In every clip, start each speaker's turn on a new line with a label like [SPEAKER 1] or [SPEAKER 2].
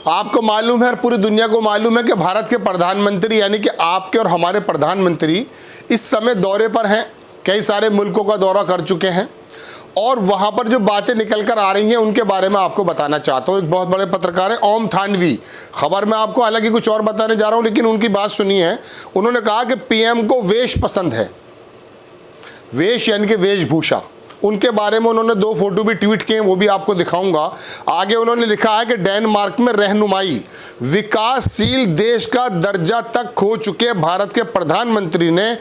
[SPEAKER 1] आपको मालूम है और पूरी दुनिया को मालूम है कि भारत के प्रधानमंत्री यानी कि आपके और हमारे प्रधानमंत्री इस समय दौरे पर हैं, कई सारे मुल्कों का दौरा कर चुके हैं और वहाँ पर जो बातें निकल कर आ रही हैं उनके बारे में आपको बताना चाहता हूँ। एक बहुत बड़े पत्रकार हैं ओम थानवी, खबर में आपको हालांकि कुछ और बताने जा रहा हूँ लेकिन उनकी बात सुनिए है। उन्होंने कहा कि पीएम को वेश पसंद है, वेश यानी कि वेशभूषा। उनके बारे में उन्होंने 2 फोटो भी ट्वीट किए, वो भी आपको दिखाऊंगा। आगे उन्होंने लिखा है कि डेनमार्क में रहनुमाई, विकासशील देश का दर्जा तक खो चुके भारत के प्रधानमंत्री ने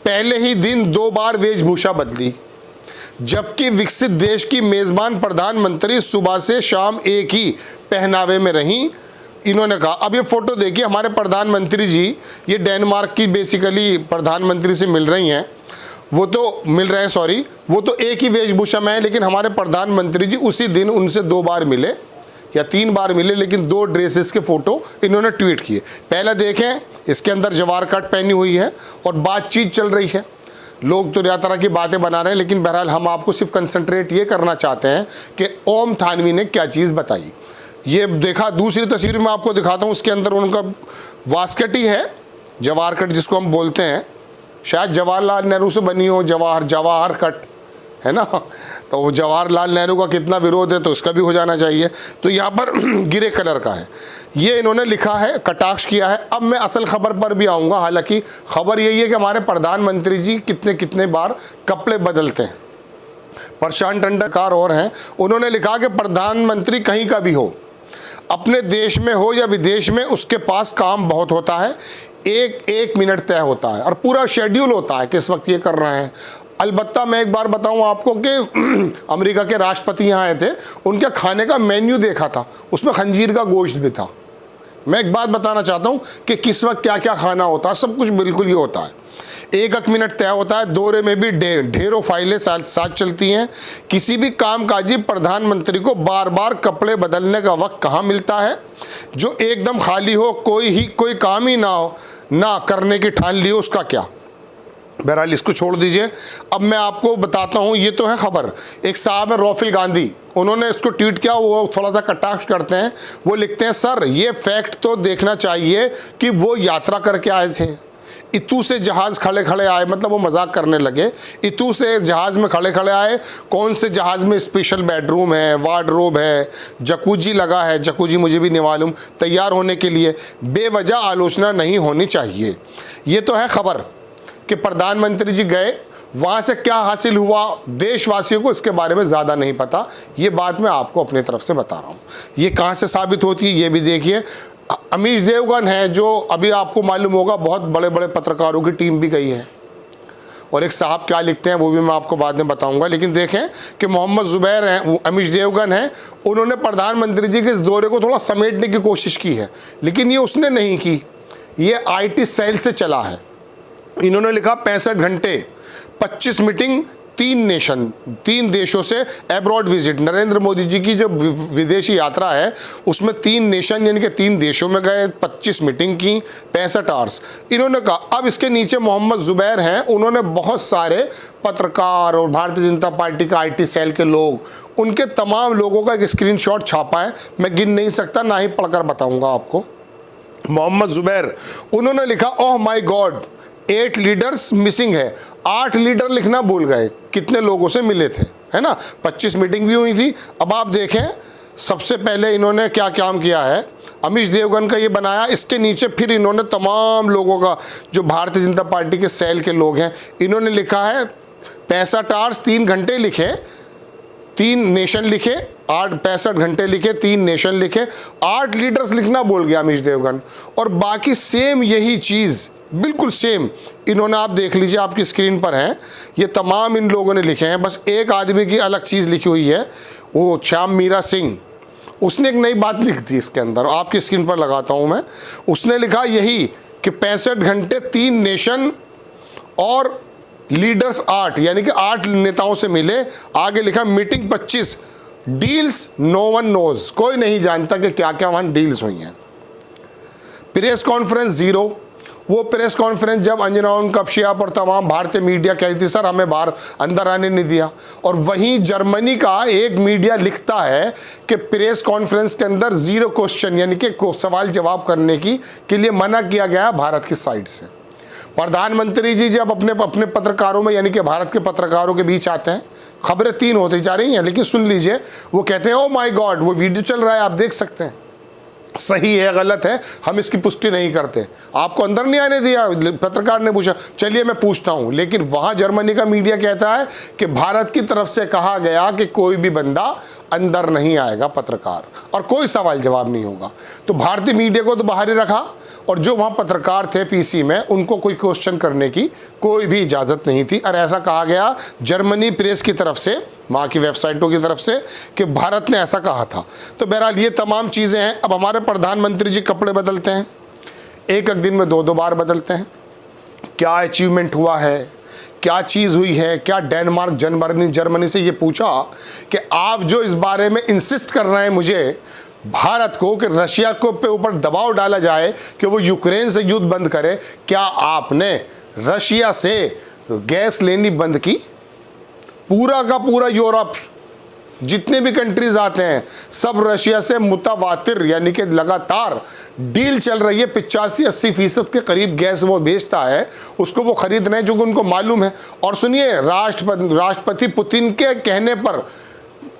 [SPEAKER 1] पहले ही दिन 2 बार वेशभूषा बदली, जबकि विकसित देश की मेजबान प्रधानमंत्री सुबह से शाम एक ही पहनावे में रहीं। इन्होंने कहा, अब ये फोटो देखिए, हमारे प्रधानमंत्री जी ये डेनमार्क की बेसिकली प्रधानमंत्री से मिल रही हैं, वो तो एक ही वेशभूषा में है, लेकिन हमारे प्रधानमंत्री जी उसी दिन उनसे 2 बार मिले या 3 बार मिले, लेकिन 2 ड्रेसेस के फोटो इन्होंने ट्वीट किए। पहले देखें, इसके अंदर जवार कट पहनी हुई है और बातचीत चल रही है। लोग तो तरह की बातें बना रहे हैं, लेकिन बहरहाल हम आपको सिर्फ कंसंट्रेट ये करना चाहते हैं कि ओम थानवी ने क्या चीज़ बताई। ये देखा, दूसरी तस्वीर में आपको दिखाता हूँ, उसके अंदर उनका वास्कट ही है, जवाहर कट जिसको हम बोलते हैं, शायद जवाहरलाल नेहरू से बनी हो, जवाहर कट है ना। तो वो जवाहरलाल नेहरू का कितना विरोध है तो उसका भी हो जाना चाहिए। तो यहाँ पर गिरे कलर का है, ये इन्होंने लिखा है, कटाक्ष किया है। अब मैं असल खबर पर भी आऊँगा। हालांकि खबर यही है कि हमारे प्रधानमंत्री जी कितने बार कपड़े बदलते हैं। प्रशांत टंडनकार और हैं, उन्होंने लिखा कि प्रधानमंत्री कहीं का भी हो, अपने देश में हो या विदेश में, उसके पास काम बहुत होता है, एक मिनट तय होता है और पूरा शेड्यूल होता है किस वक्त ये कर रहे हैं। अलबत्ता मैं एक बार बताऊं आपको कि अमेरिका के राष्ट्रपति यहाँ आए थे, उनके खाने का मेन्यू देखा था, उसमें खंजीर का गोश्त भी था। मैं एक बात बताना चाहता हूँ कि किस वक्त क्या क्या खाना होता है, सब कुछ बिल्कुल ये होता है। एक मिनट तय होता है। दौरे में भी ढेरों फाइलें साथ चलती हैं। किसी भी कामकाजी प्रधानमंत्री को बार बार कपड़े बदलने का वक्त कहाँ मिलता है। जो एकदम खाली हो, कोई काम ही ना हो, ना करने की ठान ली हो, उसका क्या। बहरहाल इसको छोड़ दीजिए। अब मैं आपको बताता हूँ, ये तो है खबर। एक साहब है रॉफिल गांधी, उन्होंने इसको ट्वीट किया, वो थोड़ा सा कटाक्ष करते हैं। वो लिखते हैं, सर ये फैक्ट तो देखना चाहिए कि वो यात्रा करके आए थे, इतू से जहाज़ खड़े आए, मतलब वो मजाक करने लगे। इतू से जहाज़ में खड़े आए, कौन से जहाज़ में स्पेशल बेडरूम है, वार्डरोब है, जकूजी लगा है, जकूजी मुझे भी नहीं मालूम, तैयार होने के लिए बेवजह आलोचना नहीं होनी चाहिए। ये तो है खबर कि प्रधानमंत्री जी गए, वहाँ से क्या हासिल हुआ देशवासियों को इसके बारे में ज़्यादा नहीं पता। ये बात मैं आपको अपनी तरफ से बता रहा हूँ। ये कहाँ से साबित होती है ये भी देखिए। अमीश देवगन है, जो अभी आपको मालूम होगा बहुत बड़े पत्रकारों की टीम भी गई है, और एक साहब क्या लिखते हैं वो भी मैं आपको बाद में बताऊंगा। लेकिन देखें कि मोहम्मद जुबैर हैं, अमीश देवगन हैं, उन्होंने प्रधानमंत्री जी के इस दौरे को थोड़ा समेटने की कोशिश की है, लेकिन ये उसने नहीं की, ये IT सेल से चला है। इन्होंने लिखा 65 घंटे, 25 मीटिंग, 3 देशों से एब्रॉड विजिट। नरेंद्र मोदी जी की जो विदेशी यात्रा है उसमें 3 नेशन यानी कि 3 देशों में गए, 25 मीटिंग की, 65 आवर्स। इन्होंने कहा, अब इसके नीचे मोहम्मद जुबैर हैं, उन्होंने बहुत सारे पत्रकार और भारतीय जनता पार्टी का IT सेल के लोग, उनके तमाम लोगों का एक स्क्रीनशॉट छापा है। मैं गिन नहीं सकता, ना ही पढ़कर बताऊंगा आपको। मोहम्मद जुबैर, उन्होंने लिखा, ओह माई गॉड, 8 लीडर्स मिसिंग है। 8 लीडर लिखना भूल गए, कितने लोगों से मिले थे, है ना। 25 मीटिंग भी हुई थी। अब आप देखें, सबसे पहले इन्होंने क्या काम किया है, अमीश देवगन का ये बनाया, इसके नीचे फिर इन्होंने तमाम लोगों का, जो भारतीय जनता पार्टी के सेल के लोग हैं, इन्होंने लिखा है 65 आवर्स, 3 घंटे लिखे, 3 नेशन लिखे, 65 घंटे लिखे, 3 नेशन लिखे। 8 लीडर्स लिखना बोल गया अमीश देवगन, और बाकी सेम यही चीज़ बिल्कुल सेम इन्होंने, आप देख लीजिए, आपकी स्क्रीन पर है, ये तमाम इन लोगों ने लिखे हैं। बस एक आदमी की अलग चीज़ लिखी हुई है, वो श्याम मीरा सिंह, उसने एक नई बात लिख दी इसके अंदर, आपकी स्क्रीन पर लगाता हूँ मैं। उसने लिखा यही कि 65 घंटे, 3 नेशन और लीडर्स 8, यानी कि 8 नेताओं से मिले। आगे लिखा meeting 25, deals no one knows, कोई नहीं जानता कि क्या क्या वहाँ डील्स हुई हैं। प्रेस कॉन्फ्रेंस 0, वो प्रेस कॉन्फ्रेंस जब अंजना कश्यप और तमाम भारतीय मीडिया कह रही थी सर हमें बाहर अंदर आने नहीं दिया, और वहीं जर्मनी का एक मीडिया लिखता है कि प्रेस कॉन्फ्रेंस के अंदर 0 क्वेश्चन यानी कि सवाल जवाब करने के लिए मना किया गया भारत की साइड से। प्रधानमंत्री जी जब अपने पत्रकारों में यानी कि भारत के पत्रकारों के बीच आते हैं, खबरें 3 होती जा रही हैं, लेकिन सुन लीजिए, वो कहते हैं ओ माय गॉड, वो वीडियो चल रहा है आप देख सकते हैं, सही है गलत है हम इसकी पुष्टि नहीं करते, आपको अंदर नहीं आने दिया। पत्रकार ने पूछा चलिए मैं पूछता हूं, लेकिन वहां जर्मनी का मीडिया कहता है कि भारत की तरफ से कहा गया कि कोई भी बंदा अंदर नहीं आएगा पत्रकार, और कोई सवाल जवाब नहीं होगा। तो भारतीय मीडिया को तो बाहर ही रखा, और जो वहाँ पत्रकार थे पीसी में उनको कोई क्वेश्चन करने की कोई भी इजाज़त नहीं थी। और ऐसा कहा गया जर्मनी प्रेस की तरफ से, वहाँ की वेबसाइटों की तरफ से, कि भारत ने ऐसा कहा था। तो बहरहाल ये तमाम चीज़ें हैं। अब हमारे प्रधानमंत्री जी कपड़े बदलते हैं, एक दिन में 2 बार बदलते हैं। क्या अचीवमेंट हुआ है, क्या चीज़ हुई है, क्या डेनमार्क जर्मनी से ये पूछा कि आप जो इस बारे में इंसिस्ट कर रहे हैं मुझे भारत को कि रशिया को पे ऊपर दबाव डाला जाए कि वो यूक्रेन से युद्ध बंद करे, क्या आपने रशिया से गैस लेनी बंद की? पूरा का पूरा यूरोप जितने भी कंट्रीज आते हैं सब रशिया से मुतवातिर यानी कि लगातार डील चल रही है। 85-80% के करीब गैस वो बेचता है, उसको वो खरीद रहे हैं जो कि उनको मालूम है। और सुनिए, राष्ट्रपति पुतिन के कहने पर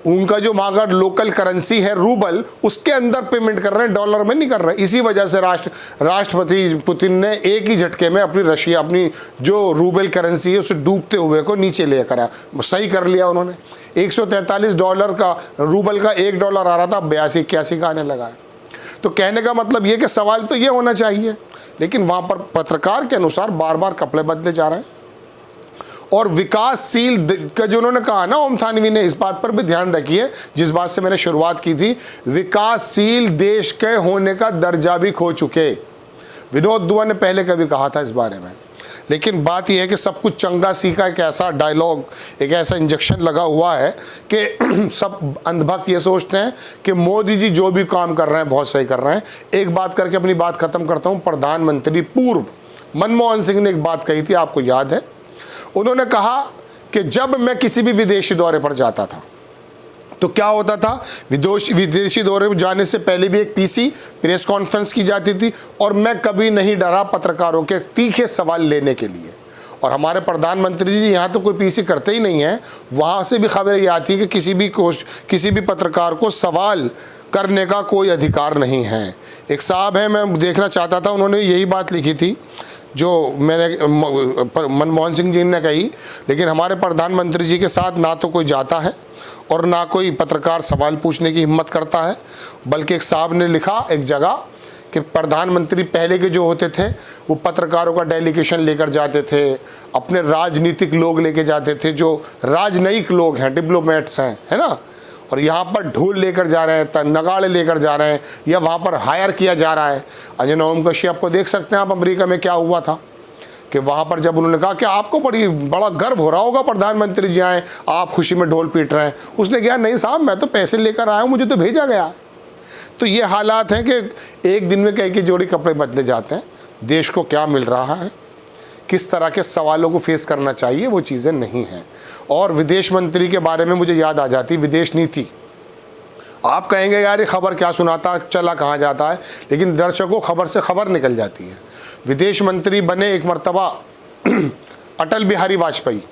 [SPEAKER 1] उनका जो वहाँ का लोकल करेंसी है रूबल, उसके अंदर पेमेंट कर रहे हैं, डॉलर में नहीं कर रहे हैं। इसी वजह से राष्ट्रपति पुतिन ने एक ही झटके में अपनी जो रूबल करेंसी है उसे डूबते हुए को नीचे लेकर आया, सही कर लिया उन्होंने। $143 का रूबल का $1 आ रहा था, 82-81 का आने लगा है। तो कहने का मतलब ये कि सवाल तो ये होना चाहिए, लेकिन वहाँ पर पत्रकार के अनुसार बार बार कपड़े बदले जा रहे हैं। और विकासशील का जो उन्होंने कहा ना ओम थानवी ने, इस बात पर भी ध्यान रखिए जिस बात से मैंने शुरुआत की थी, विकासशील देश के होने का दर्जा भी खो चुके। विनोद दुआ ने पहले कभी कहा था इस बारे में, लेकिन बात यह है कि सब कुछ चंगा सी का एक ऐसा डायलॉग, एक ऐसा इंजेक्शन लगा हुआ है कि सब अंधभक्त ये सोचते हैं कि मोदी जी जो भी काम कर रहे हैं बहुत सही कर रहे हैं। एक बात करके अपनी बात खत्म करता हूँ। प्रधानमंत्री पूर्व मनमोहन सिंह ने एक बात कही थी, आपको याद है? उन्होंने कहा कि जब मैं किसी भी विदेशी दौरे पर जाता था तो क्या होता था, विदेशी दौरे पर जाने से पहले भी एक पीसी प्रेस कॉन्फ्रेंस की जाती थी, और मैं कभी नहीं डरा पत्रकारों के तीखे सवाल लेने के लिए। और हमारे प्रधानमंत्री जी यहाँ तो कोई पीसी करते ही नहीं है, वहाँ से भी खबर ये आती है कि किसी भी पत्रकार को सवाल करने का कोई अधिकार नहीं है। एक साहब है, मैं देखना चाहता था, उन्होंने यही बात लिखी थी जो मैंने मनमोहन सिंह जी ने कही, लेकिन हमारे प्रधानमंत्री जी के साथ ना तो कोई जाता है और ना कोई पत्रकार सवाल पूछने की हिम्मत करता है। बल्कि एक साहब ने लिखा एक जगह कि प्रधानमंत्री पहले के जो होते थे वो पत्रकारों का डेलीगेशन लेकर जाते थे, अपने राजनीतिक लोग लेके जाते थे, जो राजनयिक लोग हैं, डिप्लोमेट्स हैं, है ना, और यहाँ पर ढोल लेकर जा रहे हैं, नगाड़े लेकर जा रहे हैं, या वहाँ पर हायर किया जा रहा है। अंजना कश्यप को देख सकते हैं आप, अमेरिका में क्या हुआ था कि वहाँ पर जब उन्होंने कहा कि आपको बड़ा गर्व हो रहा होगा प्रधानमंत्री जी आए, आप खुशी में ढोल पीट रहे हैं, उसने कहा नहीं साहब मैं तो पैसे लेकर आया हूँ, मुझे तो भेजा गया। तो ये हालात हैं कि एक दिन में कई जोड़ी कपड़े बदले जाते हैं। देश को क्या मिल रहा है, किस तरह के सवालों को फेस करना चाहिए, वो चीज़ें नहीं हैं। और विदेश मंत्री के बारे में मुझे याद आ जाती विदेश नीति। आप कहेंगे यार ये खबर क्या सुनाता, चला कहाँ जाता है, लेकिन दर्शकों खबर से खबर निकल जाती है। विदेश मंत्री बने एक मर्तबा अटल बिहारी वाजपेयी,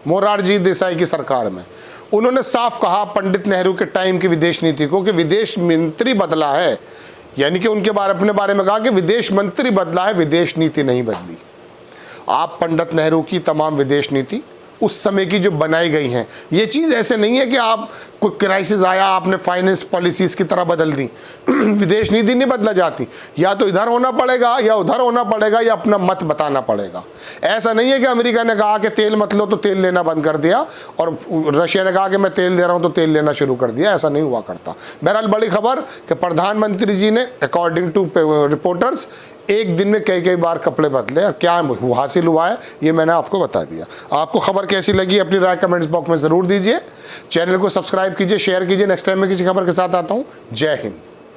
[SPEAKER 1] मोरारजी देसाई की सरकार में। उन्होंने साफ कहा पंडित नेहरू के टाइम की विदेश नीति को कि विदेश मंत्री बदला है, यानी कि उनके अपने बारे में कहा कि विदेश मंत्री बदला है, विदेश नीति नहीं बदली। आप पंडित नेहरू की तमाम विदेश नीति उस समय की जो बनाई गई हैं, ये चीज़ ऐसे नहीं है कि आप कोई क्राइसिस आया आपने फाइनेंस पॉलिसीज़ की तरह बदल दी। विदेश नीति नहीं बदला जाती, या तो इधर होना पड़ेगा या उधर होना पड़ेगा, या अपना मत बताना पड़ेगा। ऐसा नहीं है कि अमेरिका ने कहा कि तेल मत लो तो तेल लेना बंद कर दिया, और रशिया ने कहा कि मैं तेल दे रहा हूँ तो तेल लेना शुरू कर दिया, ऐसा नहीं हुआ करता। बहरहाल बड़ी खबर कि प्रधानमंत्री जी ने अकॉर्डिंग टू रिपोर्टर्स एक दिन में कई बार कपड़े बदले। क्या हासिल हुआ है ये मैंने आपको बता दिया। आपको खबर कैसी लगी अपनी राय कमेंट्स बॉक्स में ज़रूर दीजिए। चैनल को सब्सक्राइब कीजिए, शेयर कीजिए। नेक्स्ट टाइम मैं किसी खबर के साथ आता हूँ। जय हिंद।